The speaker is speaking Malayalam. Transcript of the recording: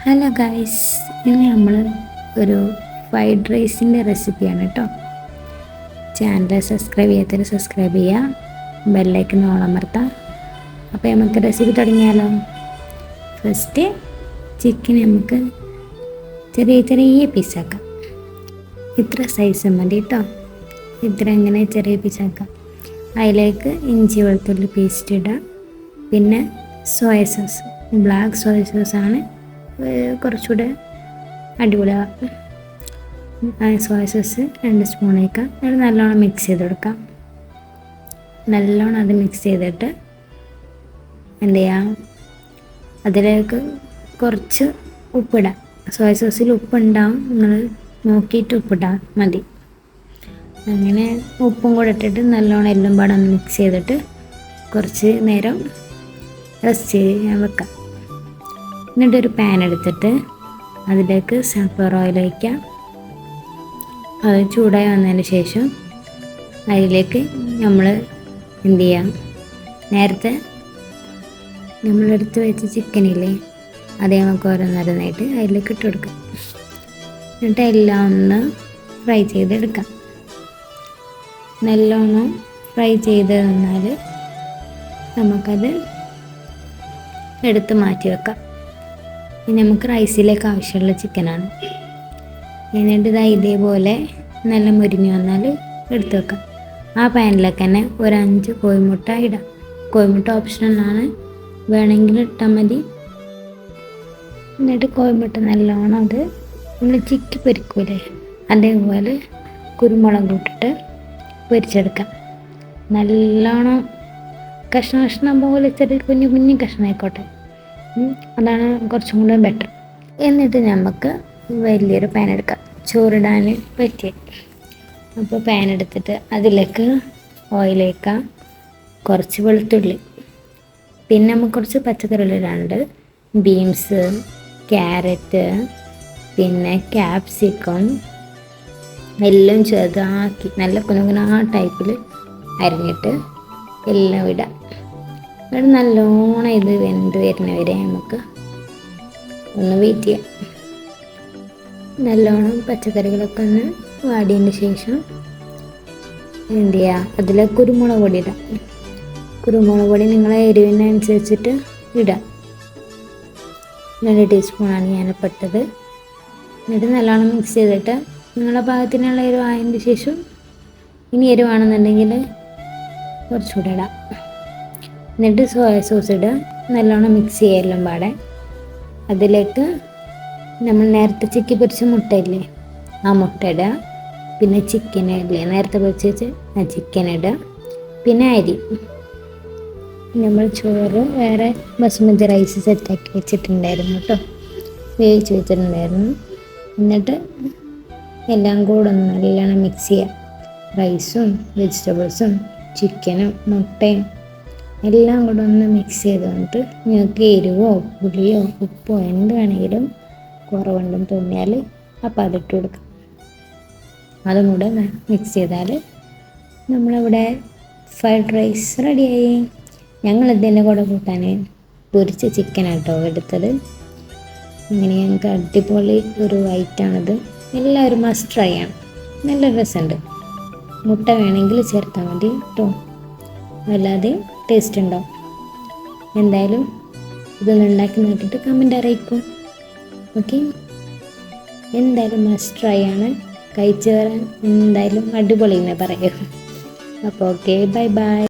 ഹലോ ഗൈസ്, ഇന്ന് നമ്മൾ ഒരു ഫ്രൈഡ് റൈസിൻ്റെ റെസിപ്പിയാണ് കേട്ടോ. ചാനൽ സബ്സ്ക്രൈബ് ചെയ്യാത്തവർ സബ്സ്ക്രൈബ് ചെയ്യുക, ബെല്ലൈക്കൺ ഓൾ അമർത്താം. അപ്പോൾ നമുക്ക് റെസിപ്പി തുടങ്ങിയാലോ. ഫസ്റ്റ് ചിക്കൻ നമുക്ക് ചെറിയ ചെറിയ പീസാക്കാം. ഇത്ര സൈസ് മതി കേട്ടോ. ഇത്ര ഇങ്ങനെ ചെറിയ പീസാക്കാം. അതിലേക്ക് ഇഞ്ചി വെളുത്തുള്ളി പേസ്റ്റ് ഇടുക. പിന്നെ സോയ സോസ്, ബ്ലാക്ക് സോയ സോസാണ് കുറച്ചുകൂടെ അടിപൊളിയാകും. സോയ സോസ് 2 സ്പൂൺ വയ്ക്കാം. അത് നല്ലോണം മിക്സ് ചെയ്ത് കൊടുക്കാം. നല്ലോണം അത് മിക്സ് ചെയ്തിട്ട് എന്ത് ചെയ്യാം, അതിലേക്ക് കുറച്ച് ഉപ്പിടാം. സോയ സോസിൽ ഉപ്പുണ്ടാവും, നിങ്ങൾ നോക്കിയിട്ട് ഉപ്പിടാം മതി. അങ്ങനെ ഉപ്പും കൂടെ ഇട്ടിട്ട് നല്ലോണം എല്ലാം പാടെ ഒന്ന് മിക്സ് ചെയ്തിട്ട് കുറച്ച് നേരം റെസ്റ്റ് ചെയ്യാൻ വെക്കാം. എന്നിട്ടൊരു പാൻ എടുത്തിട്ട് അതിലേക്ക് സൺഫ്ലവർ ഓയിൽ ഒഴിക്കാം. അത് ചൂടായി വന്നതിന് ശേഷം അതിലേക്ക് നമ്മൾ എന്ത് ചെയ്യാം, നേരത്തെ നമ്മളെടുത്ത് വെച്ച ചിക്കനില്ലേ, അത് നമുക്ക് ഓരോന്നോരോന്നായിട്ട് അതിലേക്ക് ഇട്ട് കൊടുക്കാം. എന്നിട്ട് എല്ലാം ഒന്ന് ഫ്രൈ ചെയ്തെടുക്കാം. നല്ലോണം ഫ്രൈ ചെയ്ത് തന്നാൽ നമുക്കത് എടുത്ത് മാറ്റി വെക്കാം. ഇനി നമുക്ക് റൈസിലേക്ക് ആവശ്യമുള്ള ചിക്കനാണ്. എന്നിട്ട് ഇതേപോലെ നല്ല മുരിഞ്ഞ് വന്നാൽ എടുത്ത് വെക്കാം. ആ പാനിലേക്ക് തന്നെ ഒരു 5 കോഴിമുട്ട ഇടാം. കോഴിമുട്ട ഓപ്ഷണലാണ്, വേണമെങ്കിൽ ഇട്ടാൽ മതി. എന്നിട്ട് കോഴിമുട്ട നല്ലോണം അത് നമ്മൾ ചിക്കി പൊരിക്കൂലേ, അതേപോലെ കുരുമുളക് ഇട്ടിട്ട് പൊരിച്ചെടുക്കാം. നല്ലോണം കഷ്ണം പോലെ ചെറിയ കുഞ്ഞു കുഞ്ഞു കഷ്ണം ആയിക്കോട്ടെ, അതാണ് കുറച്ചും കൂടെ ബെറ്റർ. എന്നിട്ട് നമുക്ക് വലിയൊരു പാൻ എടുക്കാം, ചോറിടാൻ പറ്റിയ. അപ്പോൾ പാൻ എടുത്തിട്ട് അതിലേക്ക് ഓയിൽ വയ്ക്കാം. കുറച്ച് വെളുത്തുള്ളി, പിന്നെ നമുക്ക് കുറച്ച് പച്ചക്കറികൾ ഇടാനുണ്ട്. ബീൻസ്, ക്യാരറ്റ്, പിന്നെ ക്യാപ്സിക്കം എല്ലാം ചെറുതാക്കി നല്ല കുനുകുനാ ടൈപ്പിൽ അരിഞ്ഞിട്ട് എല്ലാം ഇടാം. എന്നിട്ട് നല്ലോണം ഇത് വെന്ത് വരുന്നവരെ നമുക്ക് ഒന്ന് വെയിറ്റ് ചെയ്യാം. നല്ലോണം പച്ചക്കറികളൊക്കെ ഒന്ന് വാടിയതിന് ശേഷം എന്ത് ചെയ്യുക, അതിൽ കുരുമുളക് പൊടി ഇടാം. കുരുമുളക് പൊടി നിങ്ങളെ എരിവിനനുസരിച്ചിട്ട് ഇടാം. 2 ടീസ്പൂണാണ് ഞാനിപ്പോൾ ഇട്ടത്. എന്നിട്ട് നല്ലോണം മിക്സ് ചെയ്തിട്ട് നിങ്ങളുടെ പാകത്തിനുള്ള എരിവായതിന് ശേഷം ഇനി എരിവാണെന്നുണ്ടെങ്കിൽ കുറച്ചുകൂടെ ഇടാം. എന്നിട്ട് സോയ സോസ് ഇടുക. നല്ലോണം മിക്സ് ചെയ്യെല്ലാം പാടെ അതിലേക്ക് നമ്മൾ നേരത്തെ ചിക്കി പൊരിച്ച മുട്ടയില്ലേ, ആ മുട്ട ഇടുക. പിന്നെ ചിക്കൻ ഇല്ലേ, നേരത്തെ പൊരിച്ച് വെച്ച് ആ ചിക്കൻ ഇടുക. പിന്നെ അരി, നമ്മൾ ചോറ് വേറെ ബസുമതി റൈസ് സെറ്റാക്കി വെച്ചിട്ടുണ്ടായിരുന്നു കേട്ടോ, വേവിച്ച് വെച്ചിട്ടുണ്ടായിരുന്നു. എന്നിട്ട് എല്ലാം കൂടെ ഒന്ന് നല്ലോണം മിക്സ് ചെയ്യുക. റൈസും വെജിറ്റബിൾസും ചിക്കനും മുട്ടയും എല്ലാം കൂടെ ഒന്ന് മിക്സ് ചെയ്ത് വന്നിട്ട് നിങ്ങൾക്ക് എരിവോ പുളിയോ ഉപ്പോ എന്ത് വേണമെങ്കിലും കുറവുണ്ടെന്ന് തോന്നിയാൽ അപ്പോൾ അതിട്ട് കൊടുക്കാം. അതും കൂടെ മിക്സ് ചെയ്താൽ നമ്മളിവിടെ ഫ്രൈഡ് റൈസ് റെഡിയായി. ഞങ്ങളിതിൻ്റെ കൂടെ കൂട്ടാൻ പൊരിച്ച ചിക്കനാട്ടോ എടുത്തത്. ഇങ്ങനെ ഞങ്ങൾക്ക് അടിപൊളി ഒരു ഐറ്റാണിത്. എല്ലാവരും മസ്റ്റ് ട്രൈ ആണ്, നല്ല രസമുണ്ട്. മുട്ട വേണമെങ്കിൽ ചേർത്താൽ മതി കേട്ടോ, വല്ലാതെ ടേസ്റ്റ് ഉണ്ടാവും. എന്തായാലും ഇതൊന്ന് ഉണ്ടാക്കി നോക്കിയിട്ട് കമൻറ്റ് അറിയിക്കും. ഓക്കെ, എന്തായാലും മസ്റ്റ് ട്രൈ ആണ്. കഴിച്ചു വരാൻ എന്തായാലും അടിപൊളി എന്ന് പറയും. അപ്പോൾ ഓക്കെ, ബൈ ബൈ.